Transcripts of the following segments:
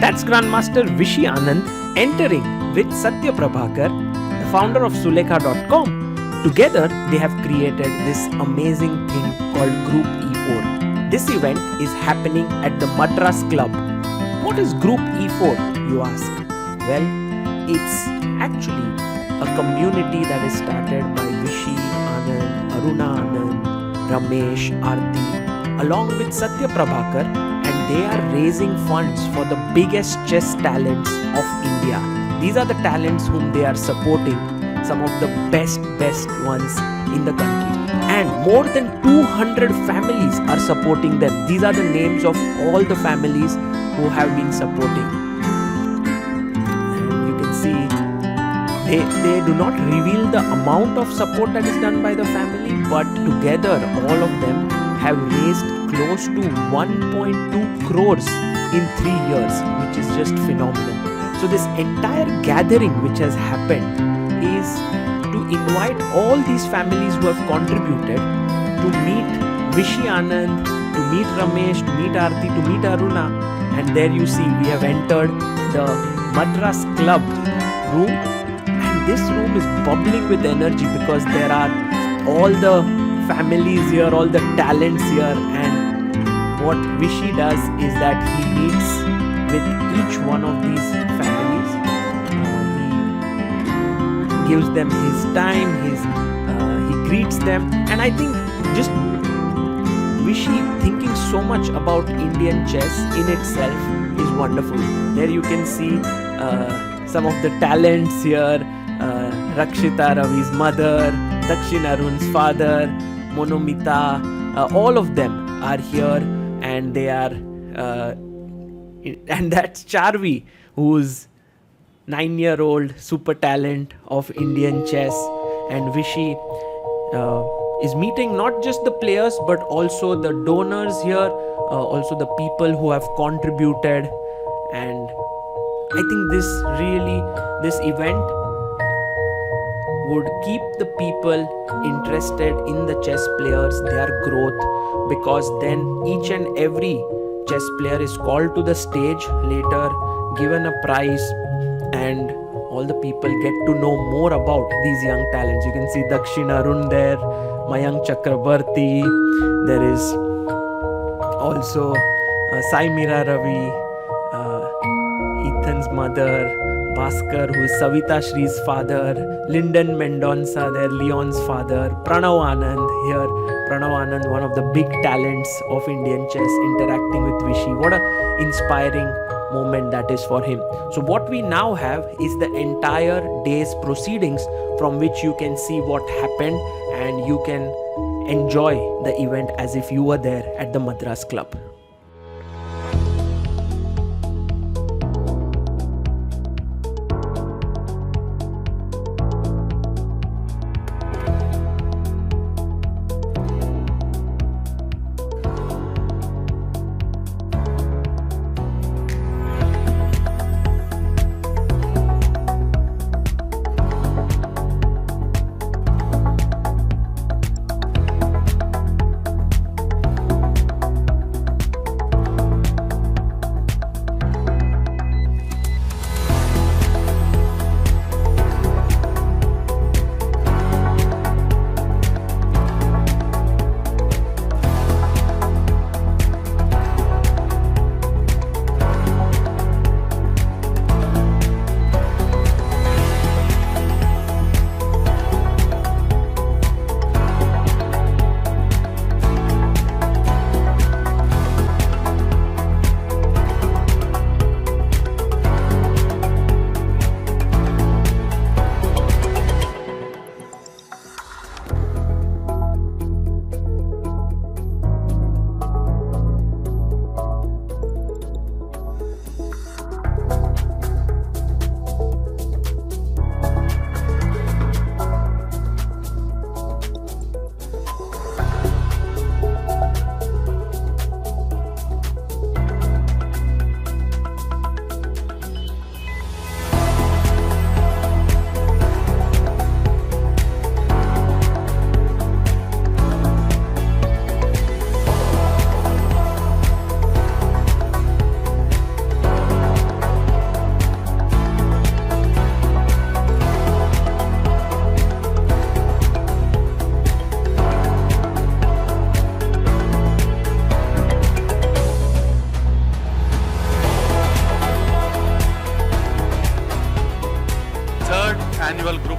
That's Grandmaster Vishy Anand entering with Satya Prabhakar, the founder of Sulekha.com. Together, they have created this amazing thing called Group E4. This event is happening at the Madras Club. What is Group E4, you ask? Well, it's actually a community that is started by Vishy Anand, Aruna Anand, Ramesh, Aarthie, along with Satya Prabhakar, and they are raising funds for the biggest chess talents of India. These are the talents whom they are supporting, some of the best ones in the country. And more than 200 families are supporting them. These are the names of all the families who have been supporting. And you can see they do not reveal the amount of support that is done by the family, but together all of them have raised close to 1.2 crores in 3 years, which is just phenomenal. So this entire gathering which has happened is to invite all these families who have contributed to meet Vishy Anand, to meet Ramesh, to meet Aarthie, to meet Aruna. And there you see we have entered the Madras Club room, and this room is bubbling with energy because there are all the families here, all the talents here. And what Vishy does is that he meets with each one of these families. Gives them his time, he greets them, and I think just Vishy thinking so much about Indian chess in itself is wonderful. There you can see some of the talents here, Rakshita Ravi's mother, Dakshin Arun's father, Monomita, all of them are here, and they are, and that's Charvi, who's 9-year-old super talent of Indian chess. And Vishy is meeting not just the players but also the donors here, also the people who have contributed. And I think this event would keep the people interested in the chess players, their growth, because then each and every chess player is called to the stage later, given a prize, and all the people get to know more about these young talents. You can see Dakshin Arun there, Mayank Chakrabarti, there is also Sai Mira Ravi, Ethan's mother, Bhaskar, who is Savita Shree's father, Lyndon Mendonça there, Leon's father, Pranav Anand here. Pranav Anand, one of the big talents of Indian chess, interacting with Vishy. What a inspiring moment that is for him. So what we now have is the entire day's proceedings, from which you can see what happened and you can enjoy the event as if you were there at the Madras Club.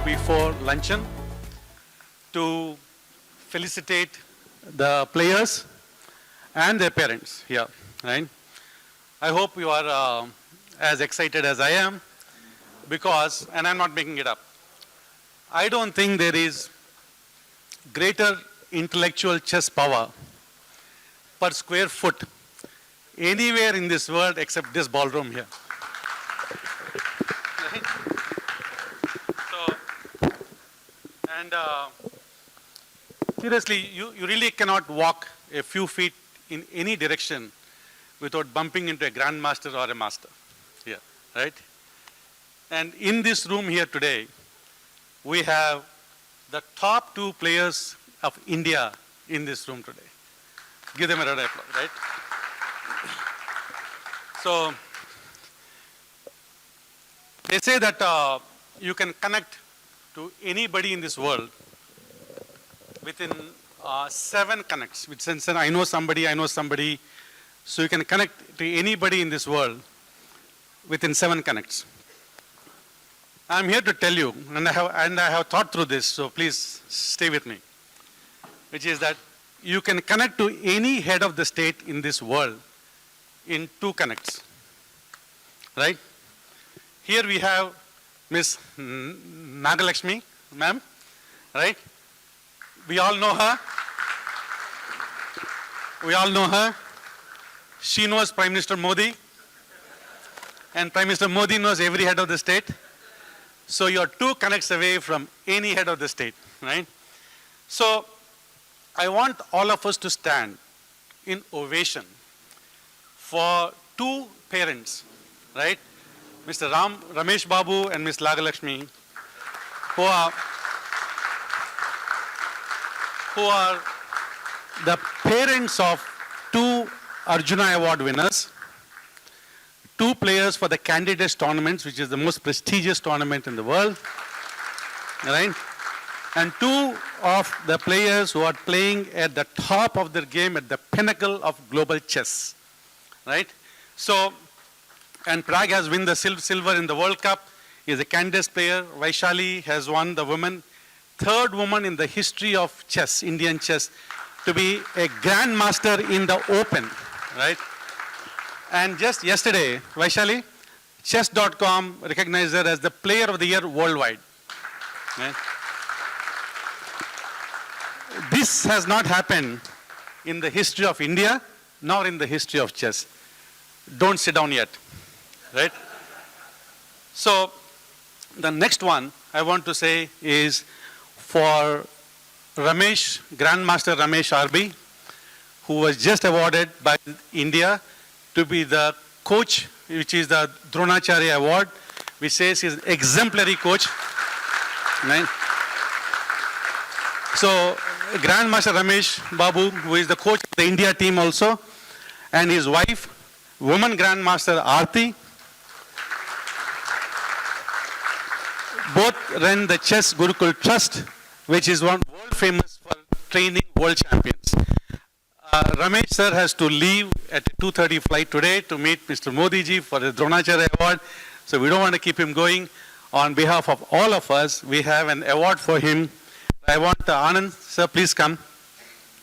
before luncheon to felicitate the players and their parents here, right? I hope you are as excited as I am because, and I'm not making it up, I don't think there is greater intellectual chess power per square foot anywhere in this world except this ballroom here. So, and seriously, you really cannot walk a few feet in any direction without bumping into a grandmaster or a master here, right? And in this room here today, we have the top 2 players of India in this room today. Give them a round of applause, right? So, they say that you can connect to anybody in this world within 7 connects. Which sense, I know somebody, so you can connect to anybody in this world within 7 connects. I'm here to tell you, and I have thought through this, so please stay with me, which is that you can connect to any head of the state in this world in 2 connects, right? Here we have Miss Nagalakshmi, ma'am, right? We all know her. She knows Prime Minister Modi, and Prime Minister Modi knows every head of the state. So you're 2 connects away from any head of the state, right? So I want all of us to stand in ovation for 2 parents, right? Mr. Ramesh Babu and Ms. Nagalakshmi, who are the parents of 2 Arjuna Award winners, 2 players for the Candidates Tournament, which is the most prestigious tournament in the world, right? And 2 of the players who are playing at the top of their game, at the pinnacle of global chess, right? So, and Prag has won the silver in the World Cup. He is a Candidates player. Vaishali has won the 3rd woman in the history of chess, Indian chess, to be a grandmaster in the Open, right? And just yesterday, Vaishali, chess.com recognized her as the Player of the Year worldwide. Right? This has not happened in the history of India, nor in the history of chess. Don't sit down yet, right? So, the next one I want to say is for Ramesh, Grandmaster Ramesh RB, who was just awarded by India to be the coach, which is the Dronacharya Award, which says he's an exemplary coach. Right? So, Grandmaster Ramesh Babu, who is the coach of the India team also, and his wife, woman Grandmaster Aarthie, both run the Chess Gurukul Trust, which is one world famous for training world champions. Ramesh sir has to leave at a 2:30 flight today to meet Mr. Modi ji for the Dronacharya Award, so we don't want to keep him going. On behalf of all of us, we have an award for him. I want Anand sir, please come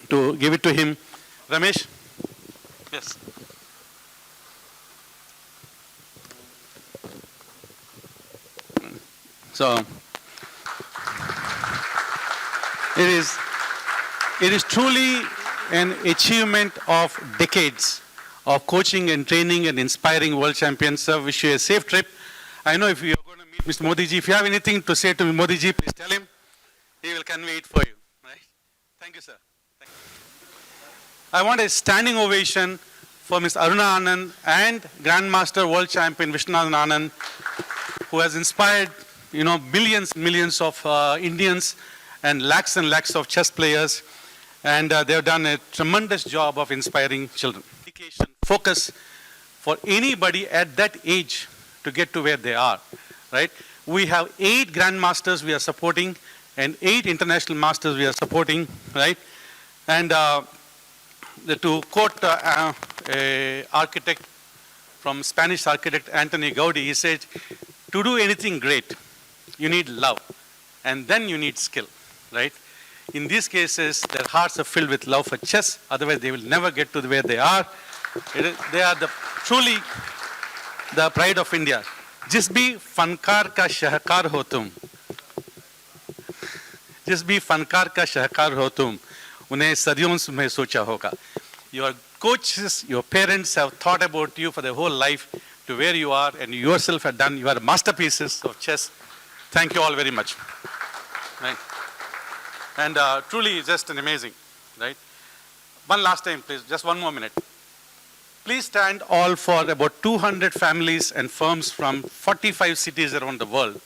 to give it to him. Ramesh? Yes. So, it is truly an achievement of decades of coaching and training and inspiring world champions. Sir, wish you a safe trip. I know if you are going to meet Mr. Modi ji, if you have anything to say to Modi ji, please tell him. He will convey it for you. Right? Thank you, sir. Thank you. I want a standing ovation for Ms. Aruna Anand and Grandmaster World Champion Vishy Anand, who has inspired, millions of Indians and lakhs of chess players, and they have done a tremendous job of inspiring children. Dedication, focus for anybody at that age to get to where they are, right? We have 8 grandmasters we are supporting and 8 international masters we are supporting, right? And to quote a architect from Spanish architect Anthony Gaudi, he said, to do anything great, you need love. and then you need skill, right? In these cases, their hearts are filled with love for chess, otherwise they will never get to where they are. They are truly the pride of India. जिस भी फनकार का शाहकार हो तुम, जिस भी फनकार का शाहकार हो तुम, उन्हें सदियों में सोचा होगा. Your coaches, your parents have thought about you for their whole life to where you are, and you yourself have done. You are masterpieces of chess. Thank you all very much. Right. And truly just an amazing, right? One last time, please, just one more minute. Please stand all for about 200 families and firms from 45 cities around the world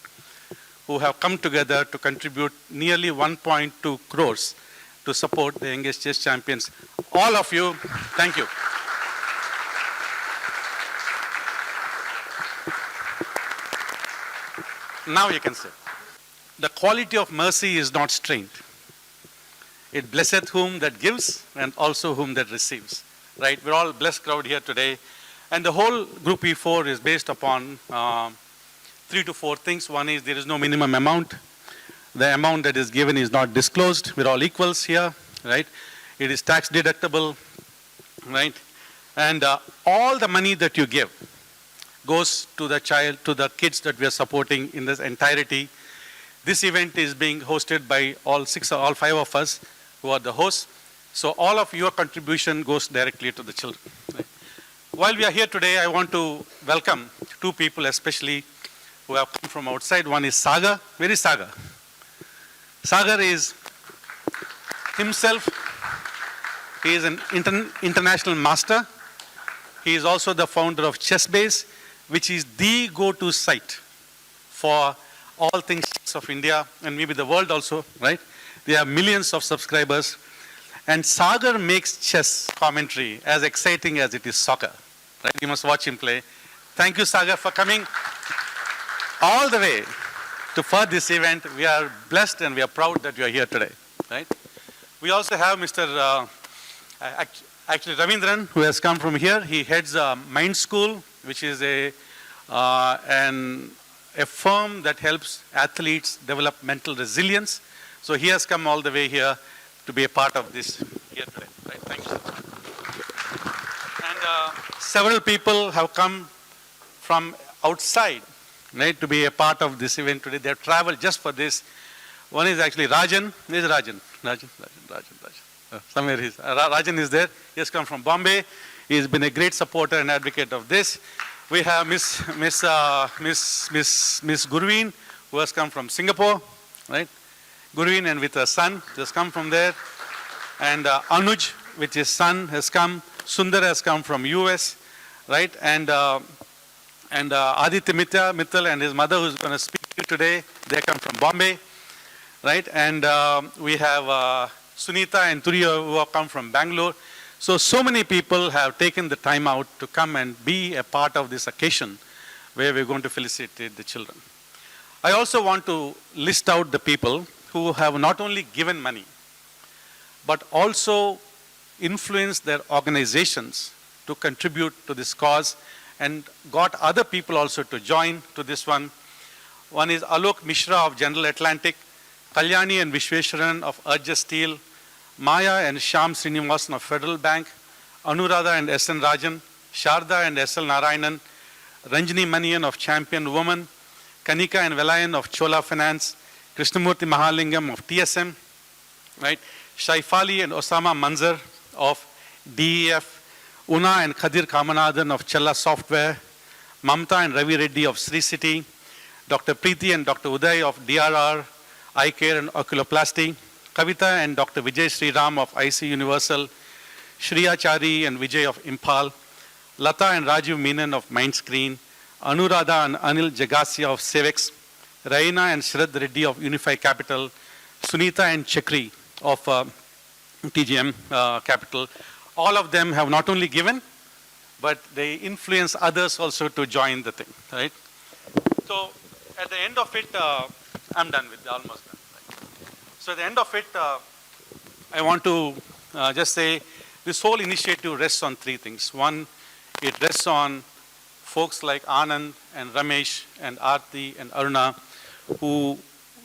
who have come together to contribute nearly 1.2 crores to support the youngest chess champions. All of you, thank you. Now you can say, the quality of mercy is not strained. It blesseth whom that gives and also whom that receives. Right? We're all blessed crowd here today. And the whole Group E4 is based upon 3 to 4 things. One is there is no minimum amount. The amount that is given is not disclosed. We're all equals here, right? It is tax deductible, right? And all the money that you give goes to the child, to the kids that we are supporting in this entirety. This event is being hosted by all 5 of us who are the hosts. So all of your contribution goes directly to the children. Right? While we are here today, I want to welcome 2 people especially who have come from outside. One is Sagar. Where is Sagar? Sagar is himself, he is an international master. He is also the founder of ChessBase, which is the go-to site for all things chess of India and maybe the world also, right? They have millions of subscribers. And Sagar makes chess commentary as exciting as it is soccer. Right? You must watch him play. Thank you, Sagar, for coming all the way for this event. We are blessed and we are proud that you are here today. Right? We also have Mr. Actually Ravindran, who has come from here. He heads Mind School, which is a firm that helps athletes develop mental resilience. So he has come all the way here to be a part of this here today. Right? Thank you, sir. And several people have come from outside, right, to be a part of this event today. They have traveled just for this. One is actually Rajan. Where is Rajan? Rajan. Somewhere he is. Rajan is there. He has come from Bombay. He has been a great supporter and advocate of this. We have Miss Gurveen, who has come from Singapore, right? Gurveen and with her son has come from there. And Anuj, with his son, has come. Sundar has come from US, right? And Aditya Mittal and his mother, who's going to speak to you today, they come from Bombay, right? And we have Sunita and Turiya, who have come from Bangalore. So many people have taken the time out to come and be a part of this occasion where we're going to felicitate the children. I also want to list out the people who have not only given money, but also influenced their organizations to contribute to this cause and got other people also to join to this one. One is Alok Mishra of General Atlantic, Kalyani and Vishweshwaran of Urja Steel, Maya and Shyam Srinivasan of Federal Bank, Anuradha and S.N. Rajan, Sharda and S.L. Narayanan, Ranjini Manian of Champion Woman, Kanika and Velayan of Chola Finance, Krishnamurthy Mahalingam of TSM, right? Shaifali and Osama Manzar of DEF, Una and Khadir Kamanathan of Chella Software, Mamta and Ravi Reddy of Sri City, Dr. Preeti and Dr. Uday of DRR, Eye Care and Oculoplasty, Kavita and Dr. Vijay Sri Ram of IC Universal, Shriya Chari and Vijay of Impal, Lata and Rajiv Menon of Mindscreen, Anuradha and Anil Jagasia of Cevex, Raina and Shrad Reddy of Unify Capital, Sunita and Chakri of TGM Capital. All of them have not only given, but they influence others also to join the thing, right? So at the end of it, I'm done with almost done. Right? So at the end of it, I want to just say this whole initiative rests on 3 things. One, it rests on folks like Anand and Ramesh and Aarthie and Aruna who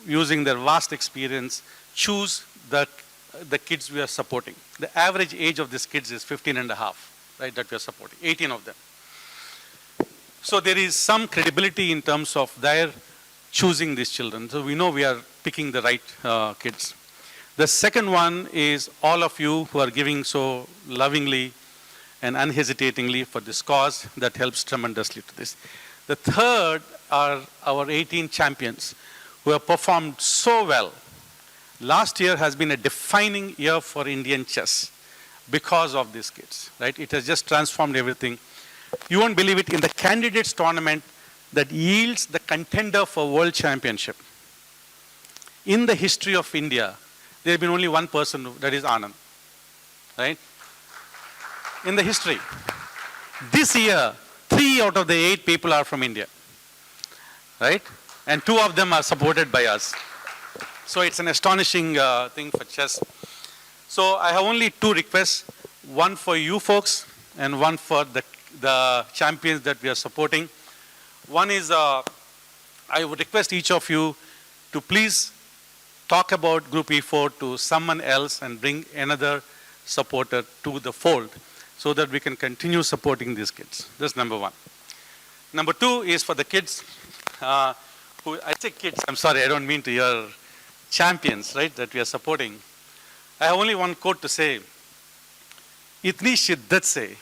using their vast experience, choose the kids we are supporting. The average age of these kids is 15 and a half, right, that we are supporting, 18 of them. So there is some credibility in terms of their choosing these children. So we know we are picking the right kids. The second one is all of you who are giving so lovingly and unhesitatingly for this cause. That helps tremendously to this. The third are our 18 champions who have performed so well. Last year has been a defining year for Indian chess because of these kids, right? It has just transformed everything. You won't believe it, in the candidates tournament that yields the contender for world championship. In the history of India, there has been only one person, that is Anand, right? In the history. This year, 3 out of the 8 people are from India, right? And 2 of them are supported by us. So it's an astonishing thing for chess. So I have only 2 requests, one for you folks and one for the champions that we are supporting. One is, I would request each of you to please talk about Group E4 to someone else and bring another supporter to the fold so that we can continue supporting these kids. That's number 1. Number 2 is for the kids who, I say kids, I'm sorry, I don't mean to your champions, right, that we are supporting. I have only one quote to say, "Itni shiddat se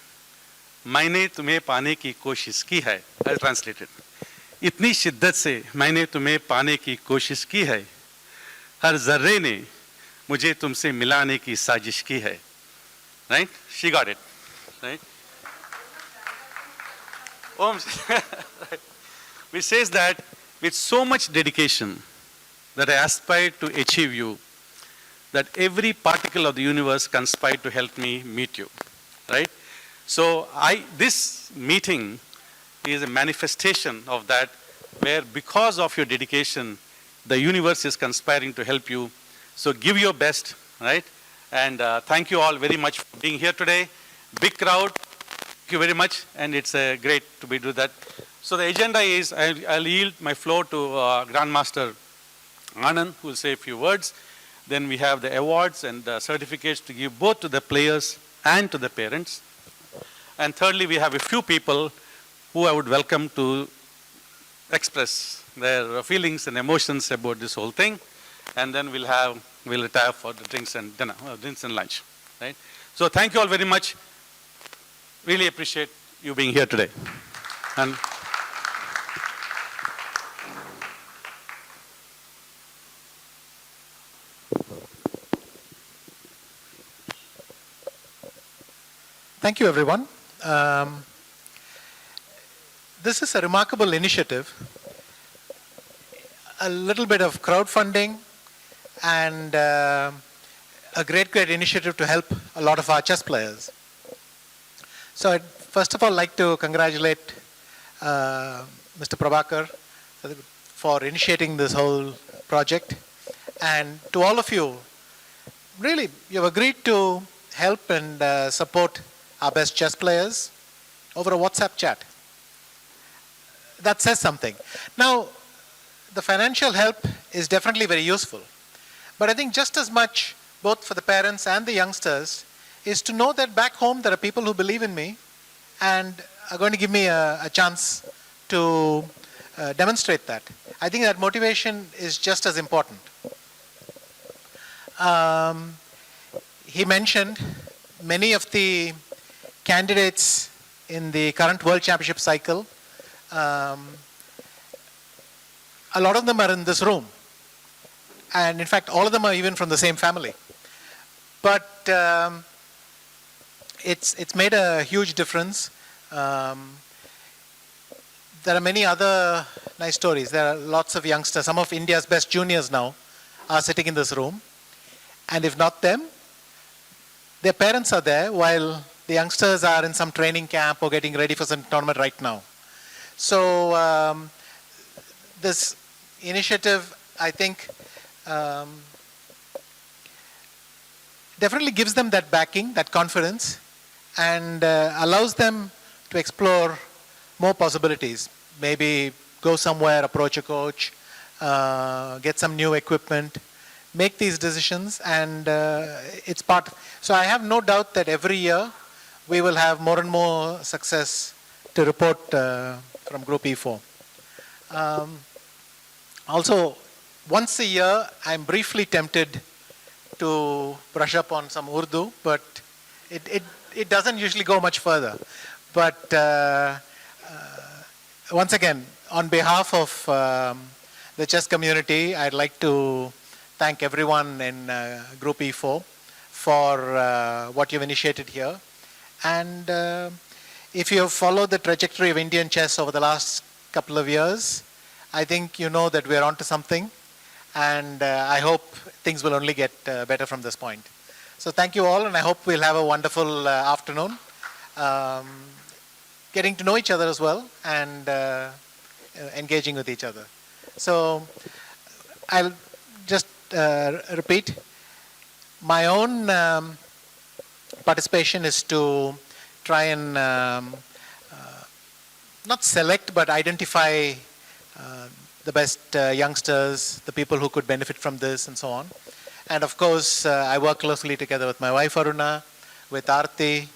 मैंने तुम्हें पाने की कोशिश की है." I'll translate it. इतनी शिद्दत से मैंने तुम्हें पाने की कोशिश की है, हर जर्रे ने मुझे तुमसे मिलाने की साजिश की है. Right? She got it. Right? Which says that with so much dedication that I aspire to achieve you, that every particle of the universe conspired to help me meet you. Right? So this meeting is a manifestation of that, where because of your dedication, the universe is conspiring to help you. So give your best, right? And thank you all very much for being here today. Big crowd, thank you very much, and it's great to be do that. So the agenda is, I'll yield my floor to Grandmaster Anand, who will say a few words. Then we have the awards and the certificates to give both to the players and to the parents. And thirdly, we have a few people who I would welcome to express their feelings and emotions about this whole thing. And then we'll retire for the drinks and dinner, drinks and lunch, right? So thank you all very much. Really appreciate you being here today. And thank you, everyone. This is a remarkable initiative. A little bit of crowdfunding and a great initiative to help a lot of our chess players. So I'd first of all like to congratulate Mr. Prabhakar for initiating this whole project. And to all of you, really, you've agreed to help and support our best chess players over a WhatsApp chat. That says something. Now, the financial help is definitely very useful. But I think just as much, both for the parents and the youngsters, is to know that back home there are people who believe in me and are going to give me a chance to demonstrate that. I think that motivation is just as important. He mentioned many of the candidates in the current World Championship cycle. A lot of them are in this room. And in fact, all of them are even from the same family. But it's made a huge difference. There are many other nice stories. There are lots of youngsters. Some of India's best juniors now are sitting in this room. And if not them, their parents are there while the youngsters are in some training camp or getting ready for some tournament right now. So this initiative, I think, definitely gives them that backing, that confidence, and allows them to explore more possibilities. Maybe go somewhere, approach a coach, get some new equipment, make these decisions, and it's part. So I have no doubt that every year we will have more and more success to report from Group E4. Also, once a year, I'm briefly tempted to brush up on some Urdu, but it doesn't usually go much further. But once again, on behalf of the chess community, I'd like to thank everyone in Group E4 for what you've initiated here. And if you have followed the trajectory of Indian chess over the last couple of years, I think you know that we're onto something. And I hope things will only get better from this point. So thank you all, and I hope we'll have a wonderful afternoon, getting to know each other as well, and engaging with each other. So I'll just repeat. My own participation is to try and not select, but identify the best youngsters, the people who could benefit from this, and so on. And of course, I work closely together with my wife Aruna, with Aarthie,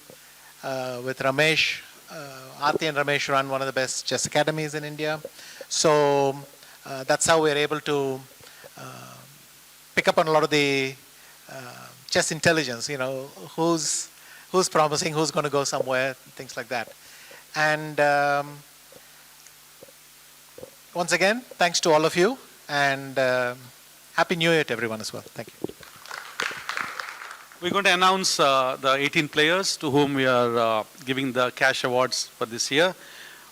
with Ramesh. Aarthie and Ramesh run one of the best chess academies in India. So that's how we're able to pick up on a lot of the chess intelligence, you know, who's promising, who's going to go somewhere, things like that. And once again, thanks to all of you, and Happy New Year to everyone as well. Thank you. We're going to announce the 18 players to whom we are giving the cash awards for this year.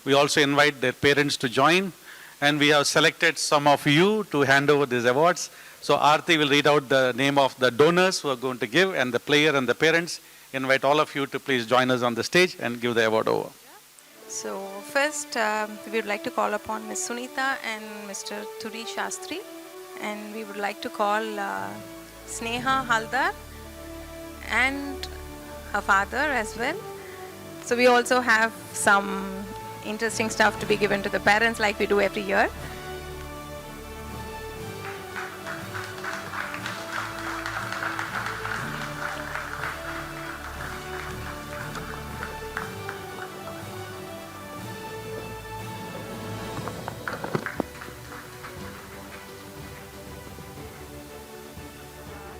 We also invite their parents to join, and we have selected some of you to hand over these awards. So Aarthie will read out the name of the donors who are going to give, and the player and the parents. Invite all of you to please join us on the stage and give the award over. So first, we would like to call upon Ms. Sunita and Mr. Turi Shastri, and we would like to call Sneha Haldar and her father as well. So we also have some interesting stuff to be given to the parents like we do every year.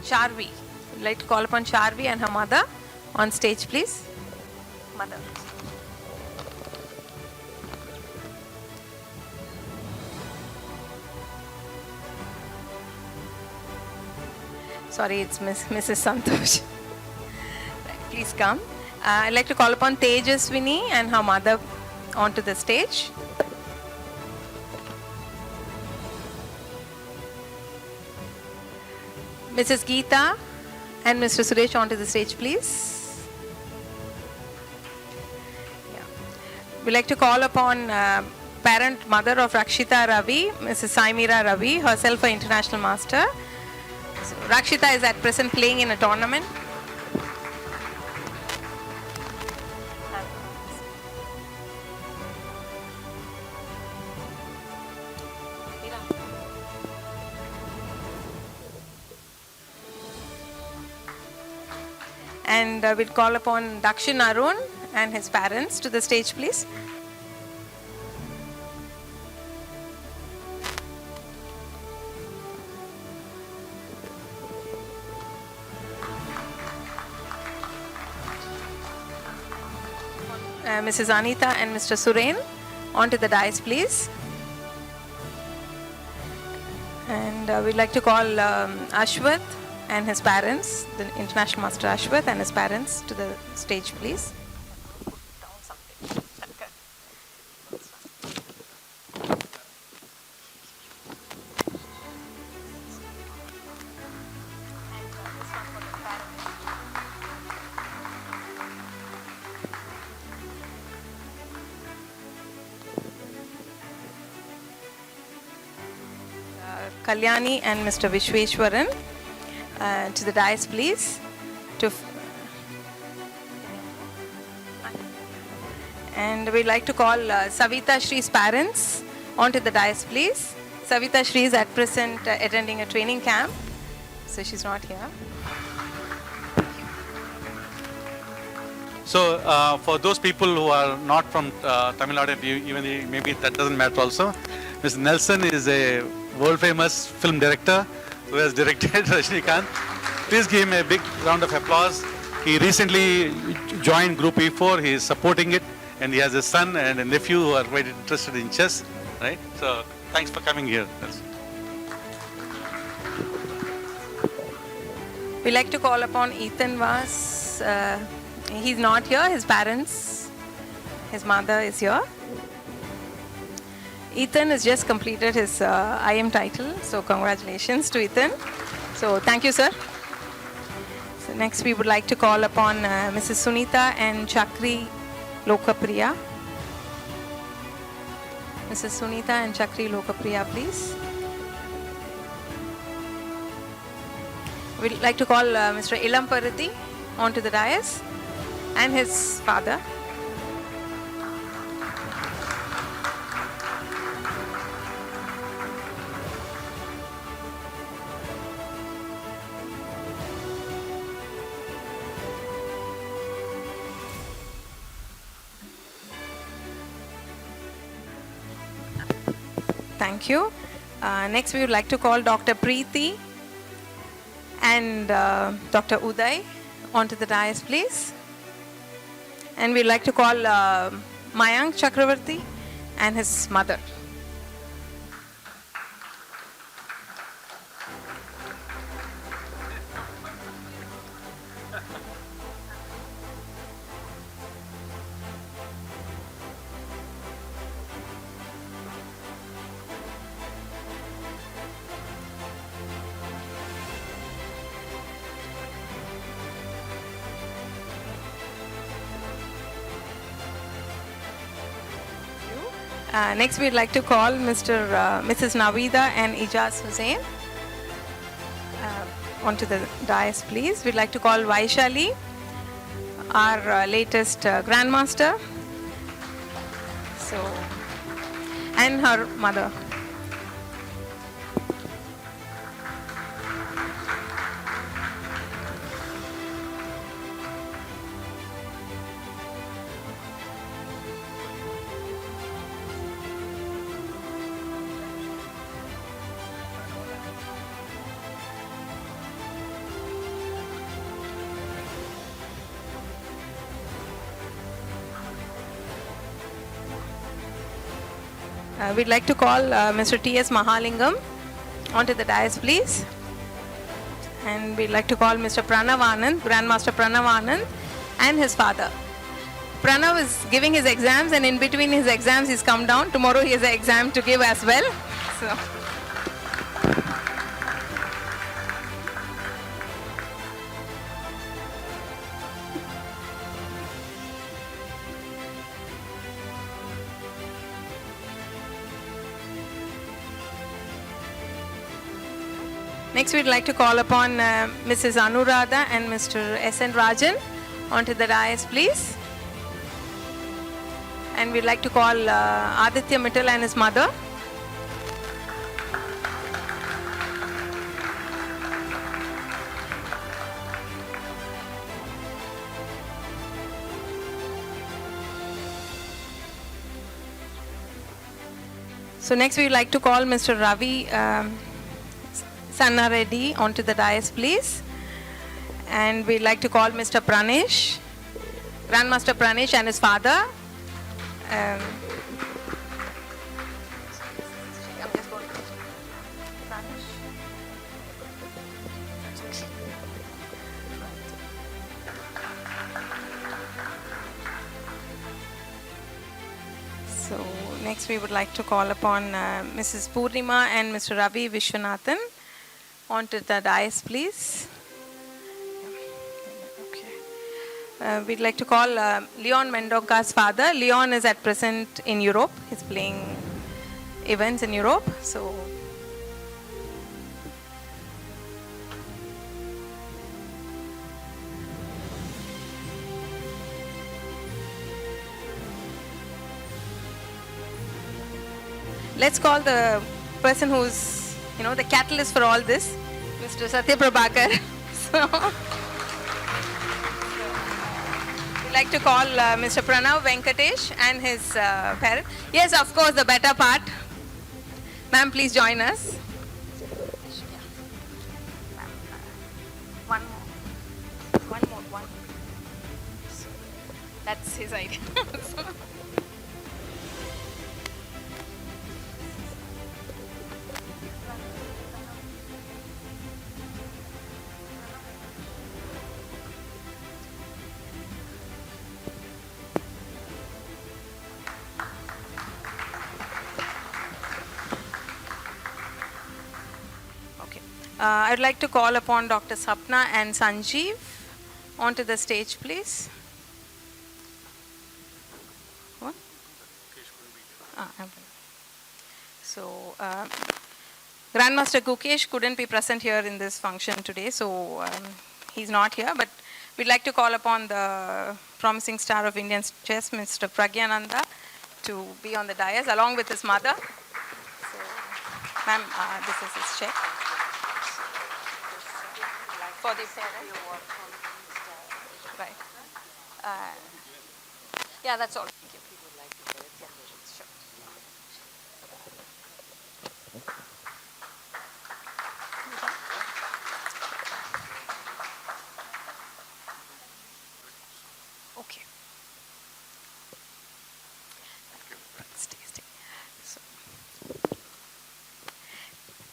Charvi. I'd like to call upon Charvi and her mother on stage, please. Mother. Sorry, it's Mrs. Santosh. Please come. I'd like to call upon Tejaswini and her mother onto the stage. Mrs. Geeta and Mr. Suresh onto the stage, please. Yeah. We'd like to call upon parent mother of Rakshita Ravi, Mrs. Saimira Ravi, herself an international master. So Rakshita is at present playing in a tournament. And we'll call upon Dakshin Arun and his parents to the stage, please. Mrs. Anita and Mr. Suren onto the dais, please. And we'd like to call Ashwath and his parents, the international master Ashwath and his parents, to the stage, please. Kalyani and Mr. Vishweshwaran to the dais, please. And we'd like to call Savita Shree's parents onto the dais, please. Savita Shri is at present attending a training camp, so she's not here. So for those people who are not from Tamil Nadu, even maybe that doesn't matter also, Mr. Nelson is a world famous film director who has directed Rajinikanth. Please give him a big round of applause. He recently joined Group E4, he is supporting it, and he has a son and a nephew who are quite interested in chess, right? So thanks for coming here. We like to call upon Ethan Vas. He's not here, his parents, his mother is here. Ethan has just completed his IM title, so congratulations to Ethan. So thank you, sir. So next we would like to call upon Mrs. Sunita and Chakri Lokapriya. Mrs. Sunita and Chakri Lokapriya, please. We'd like to call Mr. Ilam Parati onto the dais and his father. Thank you. Next, we would like to call Dr. Preeti and Dr. Uday onto the dais, please. And we'd like to call Mayank Chakravarti and his mother. Next, we'd like to call Mrs. Navida and Ijaz Hussain onto the dais, please. We'd like to call Vaishali, our latest grandmaster, and her mother. We'd like to call Mr. T.S. Mahalingam onto the dais, please. And we'd like to call Mr. Pranav Anand, Grandmaster Pranav Anand, and his father. Pranav is giving his exams, and in between his exams, he's come down. Tomorrow he has an exam to give as well. So. Next, we'd like to call upon Mrs. Anuradha and Mr. S.N. Rajan onto the dais, please. And we'd like to call Aditya Mittal and his mother. So next, we'd like to call Mr. Ravi Sanna Reddy onto the dais, please. And we'd like to call Mr. Pranesh, Grandmaster Pranesh and his father. So next we would like to call upon Mrs. Purnima and Mr. Ravi Vishwanathan onto the dais, please. Okay. We'd like to call Leon Mendonca's father. Leon is at present in Europe. He's playing events in Europe. So let's call the person who's, the catalyst for all this, Mr. Satya Prabhakar. So, we'd like to call Mr. Pranav Venkatesh and his parent. Yes, of course, the better part. Ma'am, please join us. One more. That's his idea. Okay. I'd like to call upon Dr. Sapna and Sanjeev onto the stage, please. What? So, Grandmaster Gukesh couldn't be present here in this function today, so he's not here, but we'd like to call upon the promising star of Indian chess, Mr. Pragyananda, to be on the dais along with his mother. So, ma'am, this is his check. For the parents. Right. Yeah, that's all. Thank you. Yeah, sure. Okay. Stay. So,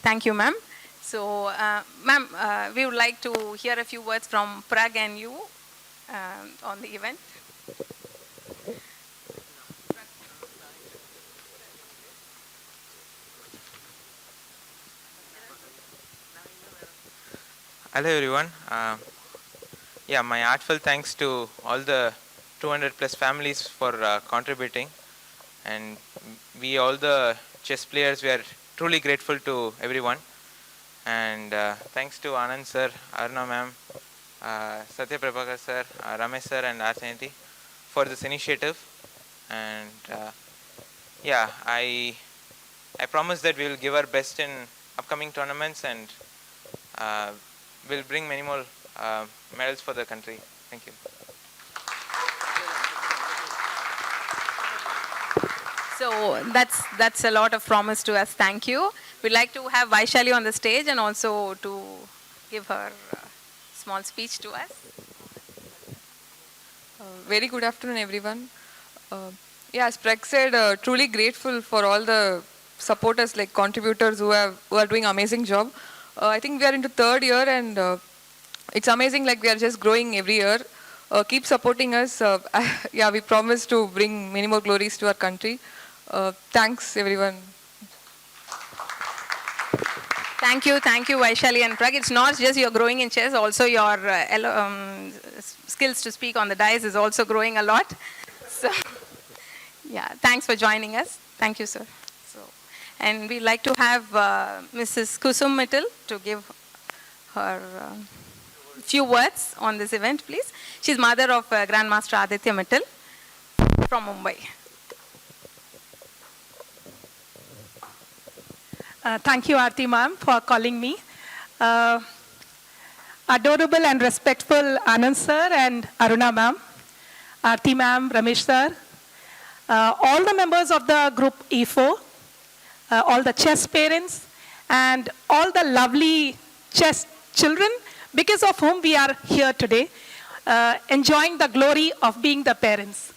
thank you, ma'am. So, ma'am, we would like to hear a few words from Prag and you on the event. Hello everyone. My heartfelt thanks to all the 200 plus families for contributing, and we all the chess players, we are truly grateful to everyone, and thanks to Anand sir, Aruna ma'am, Satya Prabhakar sir, Ramesh sir and Aarthie for this initiative. And I promise that we will give our best in upcoming tournaments, and we'll bring many more medals for the country. Thank you. So that's a lot of promise to us. Thank you. We'd like to have Vaishali on the stage and also to give her a small speech to us. Very good afternoon, everyone. As Preg said, truly grateful for all the supporters, like contributors who are doing amazing job. I think we are into third year, and it's amazing. Like, we are just growing every year. Keep supporting us. We promise to bring many more glories to our country. Thanks, everyone. Thank you, Vaishali and Prag. It's not just you're growing in chess, also your skills to speak on the dais is also growing a lot. So, thanks for joining us. Thank you, sir. And we'd like to have Mrs. Kusum Mittal to give her few words on this event, please. She's mother of Grandmaster Aditya Mittal from Mumbai. Thank you, Aarthi ma'am, for calling me. Adorable and respectful Anand sir and Aruna ma'am, Aarthi ma'am, Ramesh sir, all the members of the group E4, all the chess parents, and all the lovely chess children, because of whom we are here today, enjoying the glory of being the parents.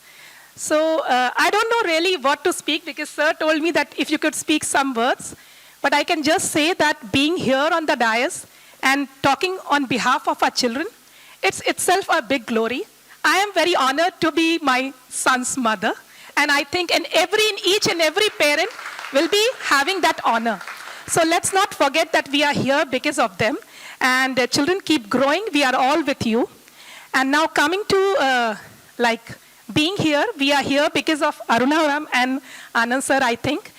So I don't know really what to speak, because sir told me that if you could speak some words, but I can just say that being here on the dais and talking on behalf of our children, it's itself a big glory. I am very honored to be my son's mother, and I think each and every parent will be having that honor. So let's not forget that we are here because of them. And children, keep growing. We are all with you. And now coming to being here, we are here because of Aruna ma'am and Anand sir, I think.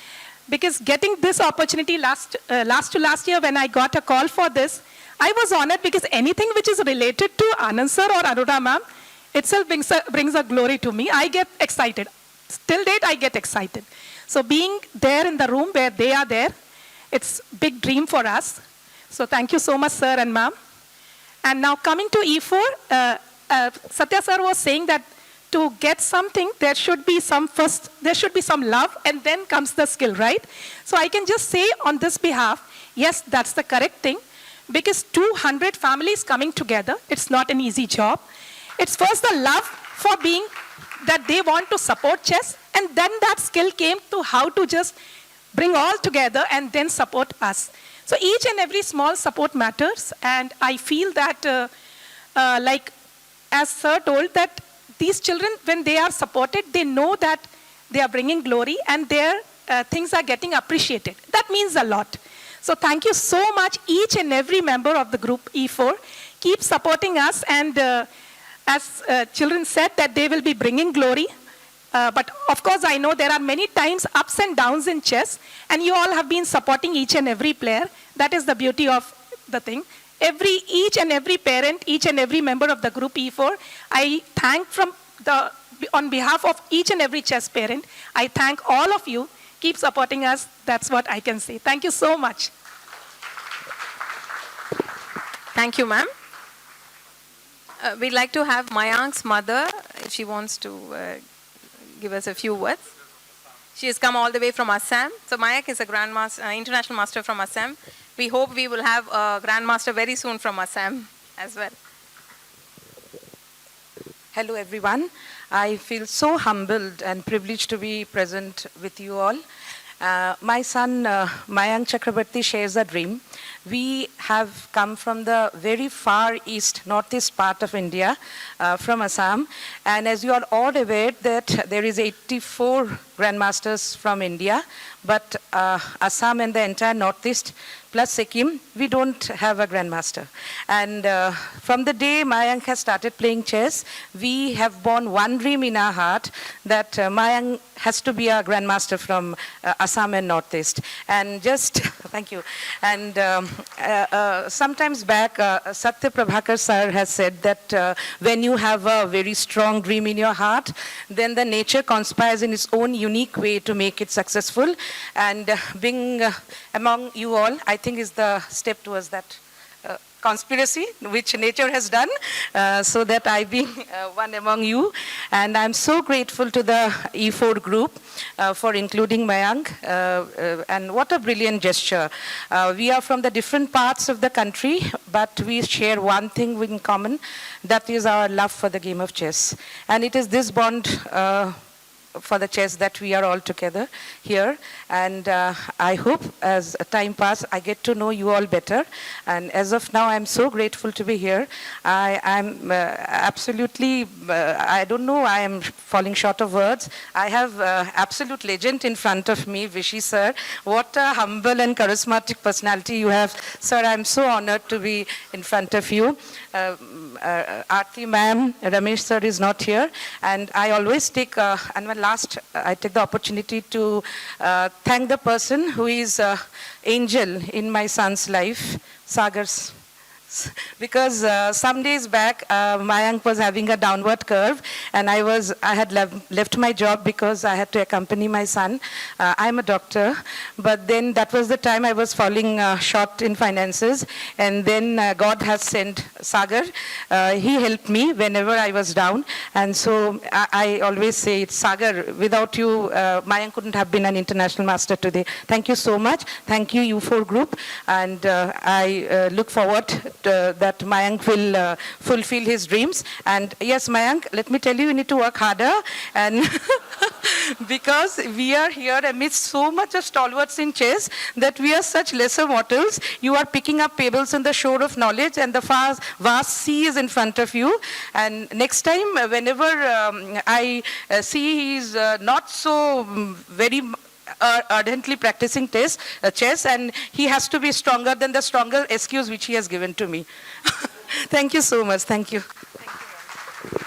Because getting this opportunity last to last year when I got a call for this, I was honored, because anything which is related to Anand sir or Aruna ma'am itself brings a glory to me. I get excited. Till date, I get excited. So being there in the room where they are there, It's big dream for us. So thank you so much, sir and ma'am. And now coming to E4, Satya sir was saying that to get something, there should be some love, and then comes the skill, right? So I can just say on this behalf, yes, that's the correct thing, because 200 families coming together, it's not an easy job. It's first the love for being that they want to support chess, and then that skill came to how to just bring all together and then support us. So each and every small support matters, and I feel that, like as sir told, that these children, when they are supported, they know that they are bringing glory and their things are getting appreciated. That means a lot. So thank you so much, each and every member of the group E4. Keep supporting us, and as children said, that they will be bringing glory. But of course, I know there are many times ups and downs in chess, and you all have been supporting each and every player. That is the beauty of the thing. Each and every parent, each and every member of the group E4, I thank on behalf of each and every chess parent, I thank all of you. Keep supporting us. That's what I can say. Thank you so much. Thank you, ma'am. We'd like to have Mayank's mother, if she wants to give us a few words. She has come all the way from Assam. So Mayank is a grandmaster, international master from Assam. We hope we will have a grandmaster very soon from Assam as well. Hello everyone. I feel so humbled and privileged to be present with you all. My son Mayank Chakrabarti shares a dream. We have come from the very far east, northeast part of India, from Assam. And as you are all aware that there is 84 grandmasters from India, but Assam and the entire northeast plus Sikkim, we don't have a grandmaster. And from the day Mayank has started playing chess, we have born one dream in our heart that Mayank has to be a grandmaster from Assam and northeast. And just, thank you. And sometimes back, Satya Prabhakar sir has said that when you have a very strong dream in your heart, then the nature conspires in its own unique way to make it successful. And being among you all, I think is the step towards that conspiracy which nature has done, so that I be one among you. And I'm so grateful to the E4 group for including Mayank, and what a brilliant gesture. We are from the different parts of the country, but we share one thing in common, that is our love for the game of chess. And it is this bond for the chess that we are all together here. And I hope as time passes, I get to know you all better. And as of now, I'm so grateful to be here. I'm absolutely, I don't know, I am falling short of words. I have absolute legend in front of me, Vishy sir. What a humble and charismatic personality you have. Sir, I'm so honored to be in front of you. Aarthie ma'am, Ramesh sir is not here. And I always take, I take the opportunity to thank the person who is angel in my son's life, Sagar's. Because some days back, Mayank was having a downward curve, and I had left my job because I had to accompany my son. I'm a doctor, but then that was the time I was falling short in finances, and then God has sent Sagar. He helped me whenever I was down, and so I always say, it's Sagar, without you, Mayank couldn't have been an international master today. Thank you so much. Thank you, U4 group, and I look forward that Mayank will fulfill his dreams. And yes, Mayank, let me tell you, you need to work harder. And because we are here amidst so much of stalwarts in chess, that we are such lesser mortals. You are picking up pebbles on the shore of knowledge, and the vast sea is in front of you. And next time, whenever I see he's not so very ardently practicing chess, and he has to be stronger than the stronger excuse which he has given to me. Thank you so much. Thank you.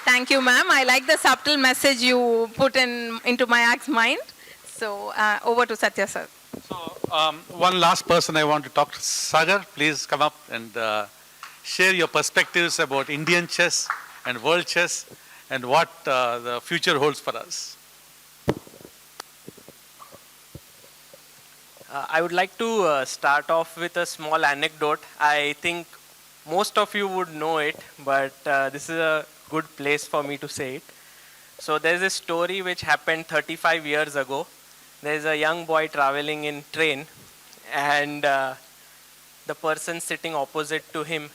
Thank you, ma'am. I like the subtle message you put into Mayank's mind. So over to Satya sir. So one last person I want to talk to. Sagar, please come up and share your perspectives about Indian chess and world chess and what the future holds for us. I would like to start off with a small anecdote. I think most of you would know it, but this is a good place for me to say it. So there's a story which happened 35 years ago. There's a young boy traveling in train, and the person sitting opposite to him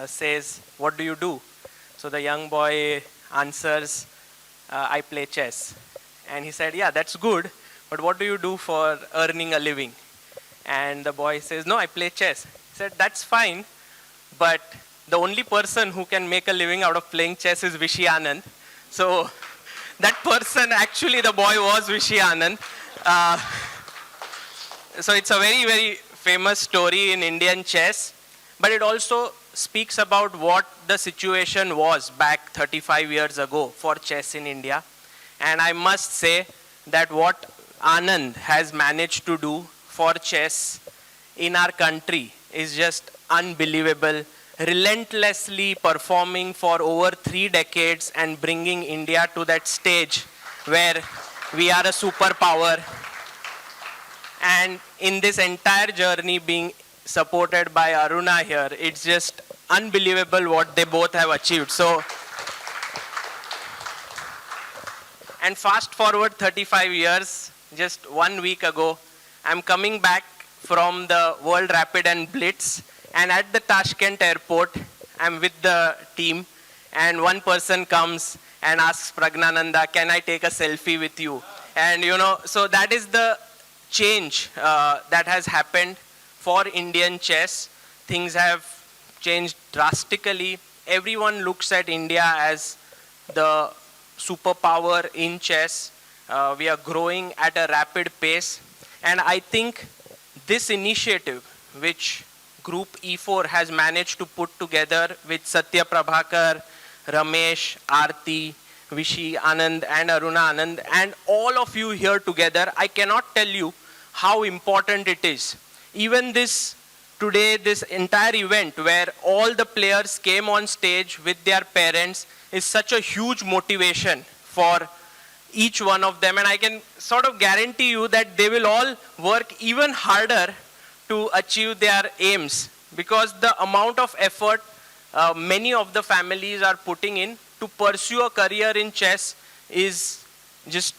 says, "What do you do?" So the young boy answers, "I play chess." And he said, "Yeah, that's good, but what do you do for earning a living?" And the boy says, "No, I play chess." He said, "That's fine, but the only person who can make a living out of playing chess is Vishy Anand." So that person, actually the boy was Vishy Anand. So it's a very, very famous story in Indian chess, but it also speaks about what the situation was back 35 years ago for chess in India. And I must say that what Anand has managed to do for chess in our country is just unbelievable, relentlessly performing for over 3 decades and bringing India to that stage where we are a superpower. And in this entire journey being supported by Aruna here, it's just unbelievable what they both have achieved. So, and fast forward 35 years, just 1 week ago, I'm coming back from the World Rapid and Blitz, and at the Tashkent airport, I'm with the team, and one person comes and asks Pragnananda, "Can I take a selfie with you?" And so that is the change that has happened for Indian chess. Things have changed drastically. Everyone looks at India as the superpower in chess. We are growing at a rapid pace. And I think this initiative, which Group E4 has managed to put together with Satya Prabhakar, Ramesh, Aarthie, Vishy Anand and Aruna Anand, and all of you here together, I cannot tell you how important it is. Even today, this entire event where all the players came on stage with their parents is such a huge motivation for each one of them. And I can sort of guarantee you that they will all work even harder to achieve their aims, because the amount of effort many of the families are putting in to pursue a career in chess is just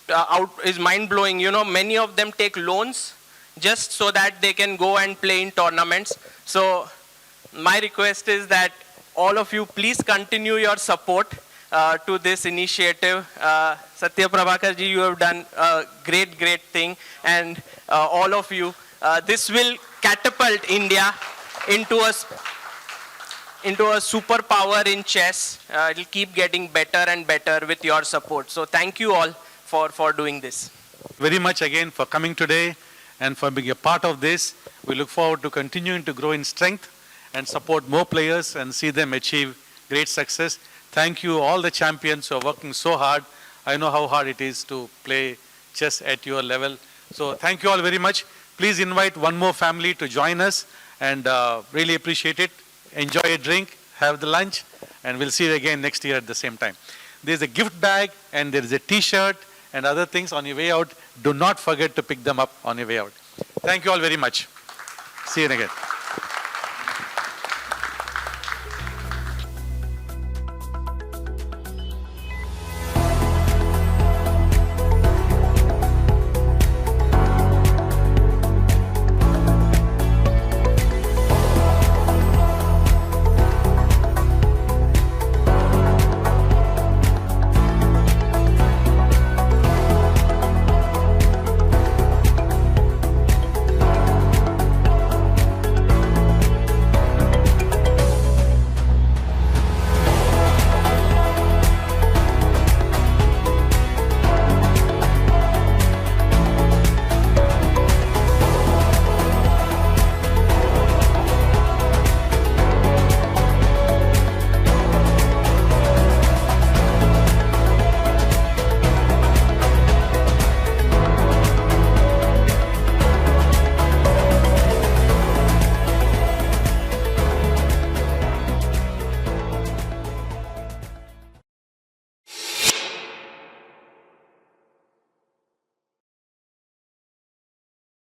is mind-blowing. Many of them take loans just so that they can go and play in tournaments. So my request is that all of you please continue your support to this initiative. Satya Prabhakar ji, you have done a great, great thing, and all of you, this will catapult India into a superpower in chess. It will keep getting better and better with your support. So thank you all for doing this. Very much again for coming today and for being a part of this. We look forward to continuing to grow in strength and support more players and see them achieve great success. Thank you all the champions who are working so hard. I know how hard it is to play chess at your level. So thank you all very much. Please invite one more family to join us, and really appreciate it. Enjoy a drink, have the lunch, and we'll see you again next year at the same time. There's a gift bag and there is a t-shirt and other things on your way out. Do not forget to pick them up on your way out. Thank you all very much. See you again.